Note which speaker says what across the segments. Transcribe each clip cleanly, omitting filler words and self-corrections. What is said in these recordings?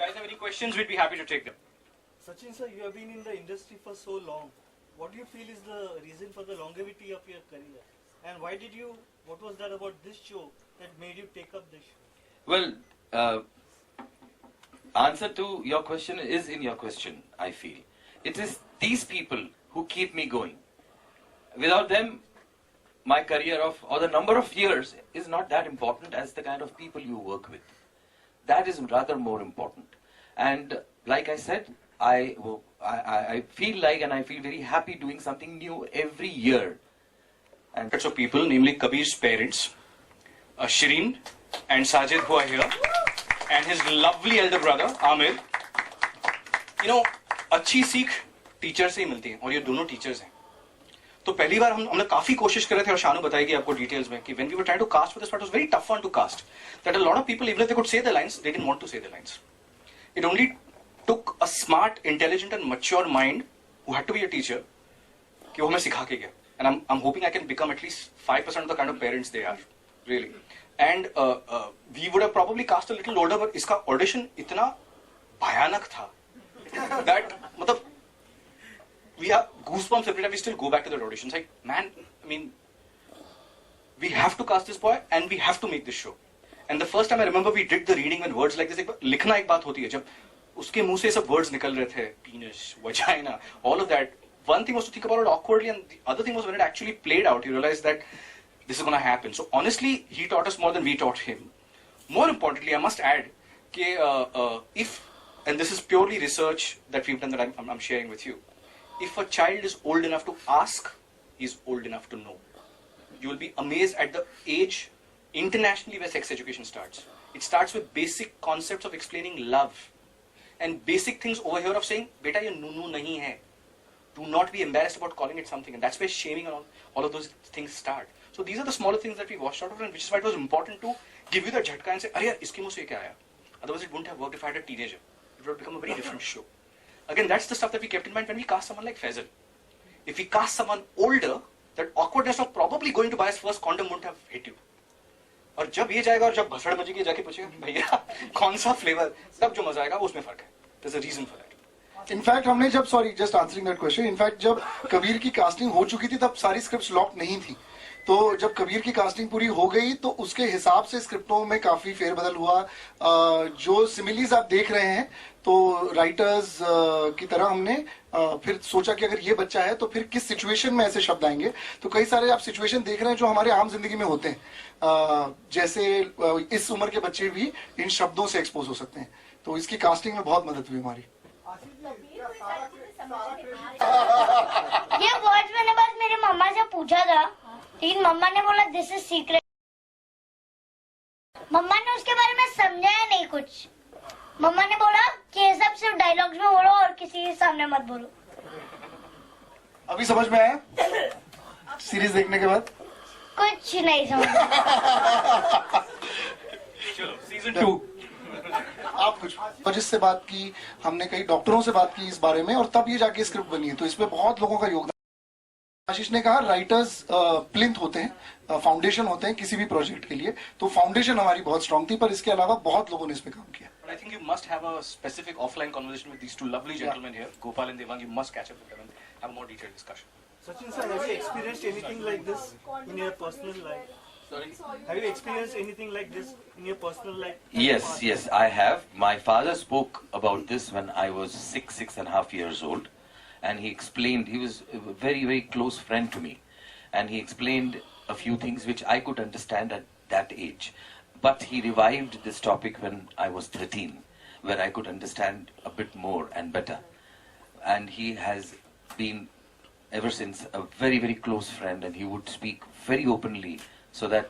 Speaker 1: guys have any questions, we'd be happy to take them.
Speaker 2: Sachin sir, you have been in the industry for so long. What do you feel is the reason for the longevity of your career? And what was that about this show that made you take up this show?
Speaker 3: Well, answer to your question is in your question, I feel. It is these people who keep me going. Without them, my career or the number of years is not that important as the kind of people you work with. That is rather more important. And like I said, I feel like and I feel very happy doing something new every year. And
Speaker 1: Lots of people, namely Kabir's parents, Shireen and Sajid, who are here, and his lovely elder brother, Amir. You know, अच्छी सीख teacher से ही मिलती है और ये दोनों teachers हैं. तो पहली बार हमने काफी कोशिश कर रहे थे और शानू बताएगी आपको डिटेल्स में कि when we were trying to cast for this part, it was very tough one to cast. That a lot of people, even if they could say the lines, they didn't want to say the lines. It only took a smart, intelligent and mature mind who had to be a teacher कि वो हमें सिखा के गया. And I'm hoping I can become at least 5% of the kind of parents they are, really. And we would have probably cast a little older, but इसका audition इतना भयानक था that मतलब we have goosebumps every time we still go back to the auditions. Like, man, I mean, we have to cast this boy and we have to make this show. And the first time I remember we did the reading when words like this, लिखना एक बात होती है, जब उसके मुंह से सब words निकल रहे थे, penis, vagina, all of that. One thing was to think about it awkwardly, and the other thing was when it actually played out, you realize that this is going to happen. So honestly, he taught us more than we taught him. More importantly, I must add, if, and this is purely research that we've done that I'm sharing with you, if a child is old enough to ask, he's old enough to know. You will be amazed at the age internationally where sex education starts. It starts with basic concepts of explaining love and basic things over here of saying, beta ye nunu nahi hai. Do not be embarrassed about calling it something, and that's where shaming and all of those things start. So these are the smaller things that we washed out of, and which is why it was important to give you the jhatka and say, "Arey yaar, iske muh se kya aaya?" Otherwise, it wouldn't have worked if I had a teenager. It would have become a very different show. Again, that's the stuff that we kept in mind when we cast someone like Faisal. If we cast someone older, that awkwardness of probably going to buy his first condom wouldn't have hit you. और जब ये जाएगा और जब भसड़ बजेगी जाके पूछेगा भैया कौन सा फ्लेवर, तब जो मजा आएगा उसमें फर्क है. There's a reason for that.
Speaker 4: In fact हमने जब just answering that question, in fact जब कबीर की कास्टिंग हो चुकी थी तब सारी स्क्रिप्ट्स लॉक नहीं थी. तो जब कबीर की कास्टिंग पूरी हो गई तो उसके हिसाब से स्क्रिप्टों में काफी फेरबदल हुआ. जो सिमिलीज आप देख रहे हैं तो राइटर्स की तरह हमने फिर सोचा कि अगर ये बच्चा है तो फिर किस सिचुएशन में ऐसे शब्द आएंगे. तो कई सारे आप सिचुएशन देख रहे हैं जो हमारे आम जिंदगी में होते हैं, जैसे इस उम्र के बच्चे भी इन शब्दों से एक्सपोज हो सकते हैं. तो इसकी कास्टिंग में बहुत मदद हुई हमारी.
Speaker 5: ये वर्ड्स मैंने बस मेरी मम्मा से पूछा था, लेकिन मम्मा ने बोला दिस इज सीक्रेट. मम्मा ने उसके बारे में समझाया नहीं कुछ. मम्मा ने बोला कि ये सब सिर्फ डायलॉग्स में बोलो और किसी के सामने मत बोलो.
Speaker 4: अभी समझ में आया सीरीज देखने के बाद?
Speaker 5: कुछ नहीं समझ.
Speaker 1: चलो सीजन 2.
Speaker 4: आप कुछ जिससे बात की, हमने कई डॉक्टरों से बात की इस बारे में और तब ये जाके स्क्रिप्ट बनी है. तो इसमें बहुत लोगों का योगदान. आशीष ने कहा राइटर्स प्लिंथ होते हैं, फाउंडेशन होते हैं किसी भी प्रोजेक्ट के लिए. तो फाउंडेशन हमारी बहुत स्ट्रांग थी, पर इसके अलावा बहुत लोगों ने इस पे काम किया.
Speaker 1: But I think you must have a specific offline conversation with these two lovely gentlemen here, Gopal and Devang. You must catch up with them and have a more detailed discussion.
Speaker 2: Sachin sir, have you experienced anything like this in your personal life?
Speaker 1: Sorry?
Speaker 2: Have you experienced anything like this in your personal life?
Speaker 3: yes, I have. My father spoke about this when I was 6.5 years old. And he explained, he was a very, very close friend to me. And he explained a few things which I could understand at that age. But he revived this topic when I was 13, where I could understand a bit more and better. And he has been, ever since, a very, very close friend, and he would speak very openly so that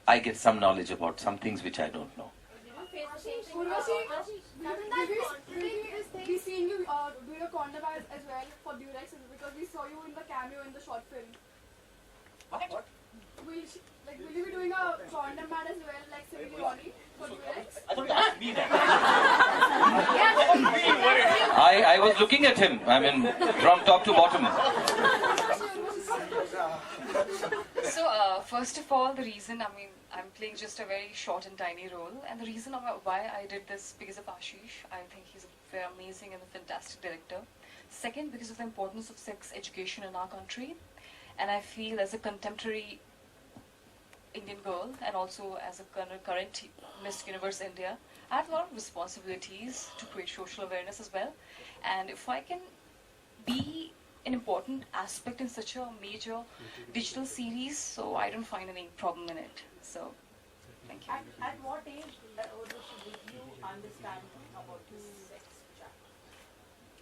Speaker 3: I get some knowledge about some things which I don't know.
Speaker 6: We seen you do your condom as well for Durex because we saw you in the cameo in the short film.
Speaker 1: What?
Speaker 6: Will you be doing a condom ad as well, like Civil Ronnie for Durex?
Speaker 1: I thought you asked me that.
Speaker 3: I was looking at him, I mean, from top to bottom.
Speaker 7: So, first of all, the reason, I mean, I'm playing just a very short and tiny role, and the reason why I did this because of Ashish. I think he's a very amazing and a fantastic director. Second, because of the importance of sex education in our country, and I feel as a contemporary Indian girl and also as a current Miss Universe India, I have a lot of responsibilities to create social awareness as well. And if I can be an important aspect in such a major digital series, so I don't find any problem in it. So, thank you.
Speaker 8: At what age did you understand about this sex chat?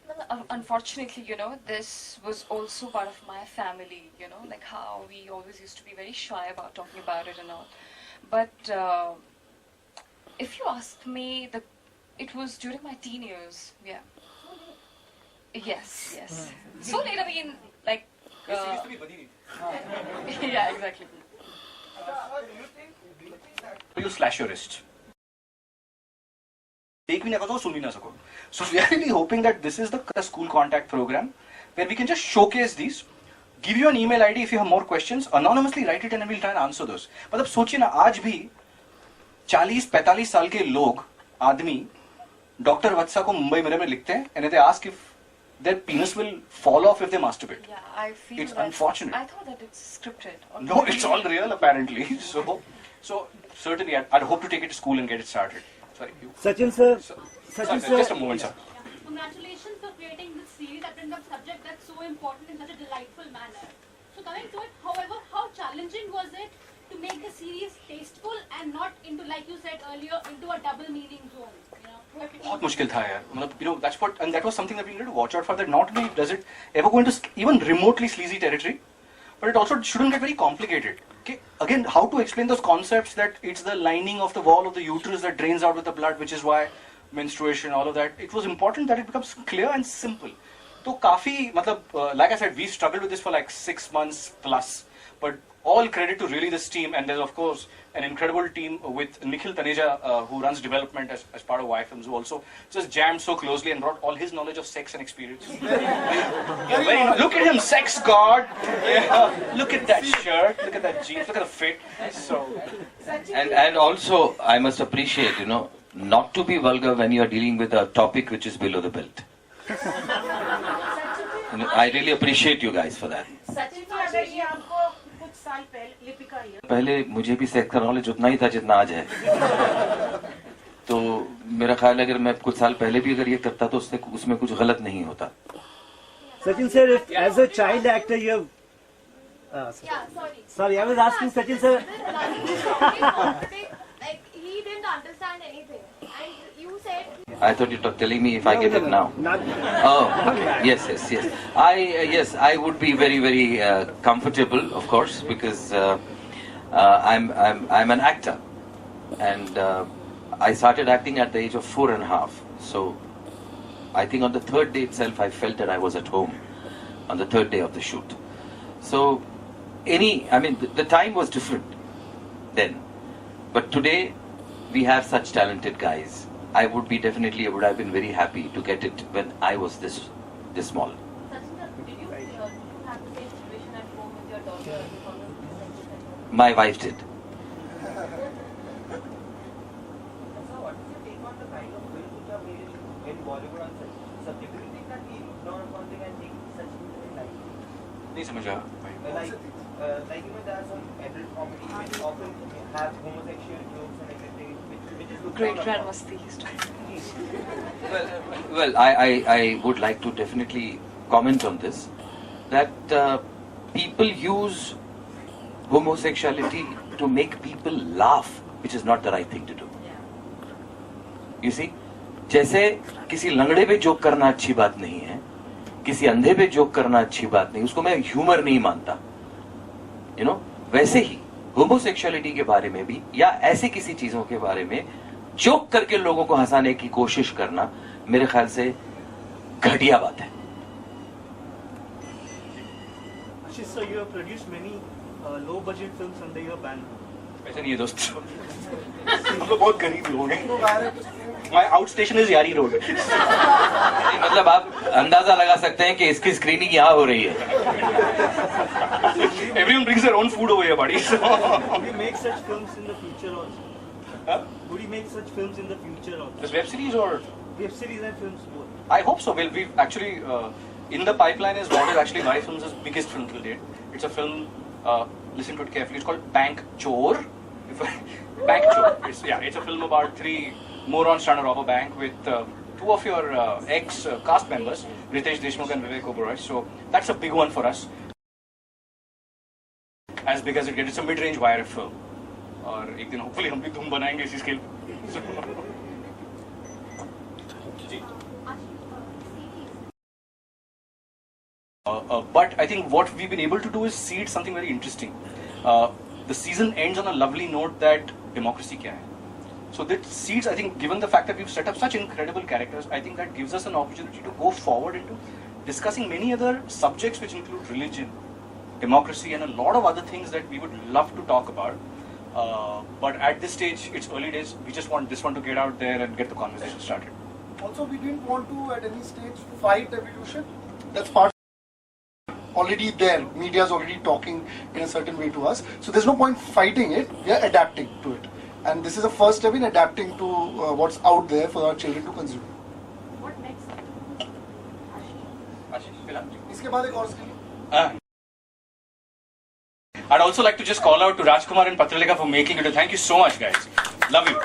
Speaker 7: Well, unfortunately, you know, this was also part of my family, you know, like how we always used to be very shy about talking about it and all. But if you ask me, it was during my teen years, yeah. Yes, yes. So late, I mean, like...
Speaker 1: used to be Badini.
Speaker 7: yeah, exactly.
Speaker 1: You slash your wrist. Take me na सुन ना सको. So we are really hoping that this is the school contact program where we can just showcase these, give you an email ID if you have more questions, anonymously write it and we'll try and answer those. मतलब सोचिए ना आज भी 40-45 साल के लोग आदमी doctor वत्सा को मुंबई मेरे में लिखते हैं and they ask if their penis will fall off if they masturbate.
Speaker 7: Yeah, I feel
Speaker 1: It's
Speaker 7: that
Speaker 1: unfortunate.
Speaker 7: I thought that it's scripted.
Speaker 1: No, it's all real apparently. So certainly I'd hope to take it to school and get it started. Sorry, you.
Speaker 2: Sachin sir,
Speaker 1: Sorry, just a moment, sir.
Speaker 8: Congratulations for creating this series that brings up subject that's so important in such a delightful manner. So coming to it, however, how challenging was it to make the series tasteful and not into, like you said earlier, into a double meaning zone? You know?
Speaker 1: बहुत मुश्किल था यार मतलब you know that's what and that was something that we needed to watch out for that not only does it ever go into even remotely sleazy territory but it also shouldn't get very complicated. Okay, again how to explain those concepts that it's the lining of the wall of the uterus that drains out with the blood which is why menstruation all of that it was important that it becomes clear and simple. तो काफी मतलब like I said we struggled with this for like 6 months plus but all credit to really this team and there's of course an incredible team with Nikhil Taneja who runs development as part of Y Films who also just jammed so closely and brought all his knowledge of sex and experience. Look at him, sex god. Yeah. Look at that shirt, look at that jeans, look at the fit. So
Speaker 3: And also, I must appreciate, you know, not to be vulgar when you are dealing with a topic which is below the belt. You know, I really appreciate you guys for that.
Speaker 8: Sachin ji, अगर ये आपको कुछ साल पहले लिपिका ये
Speaker 3: पहले मुझे भी सेक्स का नॉलेज उतना ही था जितना आज है. तो मेरा ख्याल है अगर मैं कुछ साल पहले भी अगर ये करता तो उसमें कुछ गलत नहीं होता.
Speaker 2: Sachin sir, if, as a child actor you have...
Speaker 8: Yeah, sorry.
Speaker 2: Sorry, I was asking Sachin sir...
Speaker 6: Like, he didn't understand anything. And you said...
Speaker 3: I thought you were telling me if I get it now.
Speaker 2: Not...
Speaker 3: Oh, okay. Yes. Yes, I would be very, very comfortable, of course, because I'm an actor, and I started acting at the age of 4.5. So I think on the third day itself, I felt that I was at home on the third day of the shoot. So the time was different then, but today we have such talented guys. I would have been very happy to get it when I was this small.
Speaker 8: Sachin sir, did you have the same situation at home with your daughter?
Speaker 3: My wife did.
Speaker 1: नहीं समझा.
Speaker 9: Like you know, there are some adult comedy which often have homosexual jokes and everything, which is
Speaker 7: Great Grand Masti history.
Speaker 3: Well, I would like to definitely comment on this, that people use homosexuality to make people laugh, which is not the right thing to do. You see, जैसे किसी लंगड़े पे joke करना अच्छी बात नहीं है, किसी अंधे पे जोक करना अच्छी बात नहीं, उसको मैं ह्यूमर नहीं मानता. You know, वैसे ही होमोसेक्सुअलिटी के बारे में भी या ऐसे किसी चीजों के बारे में जोक करके लोगों को हंसाने की कोशिश करना मेरे ख्याल से घटिया बात है.
Speaker 2: Ashish sir, you have produced many low-budget films under your banner.
Speaker 1: ऐसा नहीं है दोस्त. हम लोग बहुत गरीब लोग हैं. My outstation is Yari Road.
Speaker 3: मतलब आप अंदाजा लगा सकते हैं कि इसकी स्क्रीनिंग यहाँ हो रही है.
Speaker 1: Everyone brings their own food over here, buddy. So.
Speaker 2: Would you make such films in the future also?
Speaker 1: Huh?
Speaker 2: Would you make such films in the future also?
Speaker 1: This web series or?
Speaker 2: Web series and films both.
Speaker 1: I hope so. Well, we've actually, in the pipeline is what is actually my film's biggest film till date. It's a film, listen to it carefully, it's called Bank Chor. Bank Chor. It's a film about 3 morons trying to rob a bank with 2 of your ex-cast members, Ritesh Deshmukh and Vivek Oberoi. So that's a big one for us. As big as it gets. It's a mid-range wire film. और एक दिन hopefully हम भी धूम बनाएंगे इसी scale पे. But I think what we've been able to do is seed something very interesting. The season ends on a lovely note that democracy kya hai. So that seeds, I think, given the fact that we've set up such incredible characters, I think that gives us an opportunity to go forward into discussing many other subjects which include religion, democracy, and a lot of other things that we would love to talk about. But at this stage, it's early days. We just want this one to get out there and get the conversation started.
Speaker 4: Also, we didn't want to at any stage fight evolution. That's part already there. Media is already talking in a certain way to us. So there's no point fighting it. We are adapting to it. And this is a first step in adapting to what's out there for our children to consume.
Speaker 8: What next?
Speaker 4: इसके बाद एक और screen.
Speaker 1: I'd also like to just call out to Rajkumar and Patralekha for making it. Thank you so much, guys. Love you.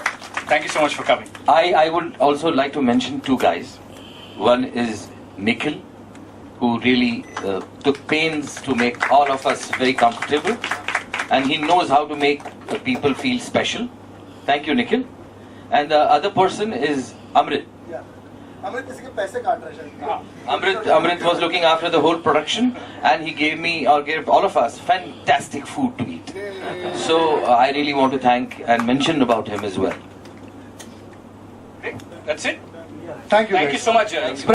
Speaker 1: Thank you so much for coming.
Speaker 3: I would also like to mention 2 guys. One is Nikhil, who really took pains to make all of us very comfortable, and he knows how to make people feel special. Thank you, Nikhil. And the other person is Amrit.
Speaker 4: Yeah. Amrit किसी के पैसे काट रहा है शायद.
Speaker 3: Amrit was looking after the whole production, and he gave me or gave all of us fantastic food to eat. So I really want to thank and mention about him as well.
Speaker 1: That's it.
Speaker 4: Thank you.
Speaker 1: Thank you
Speaker 4: guys.
Speaker 1: so much.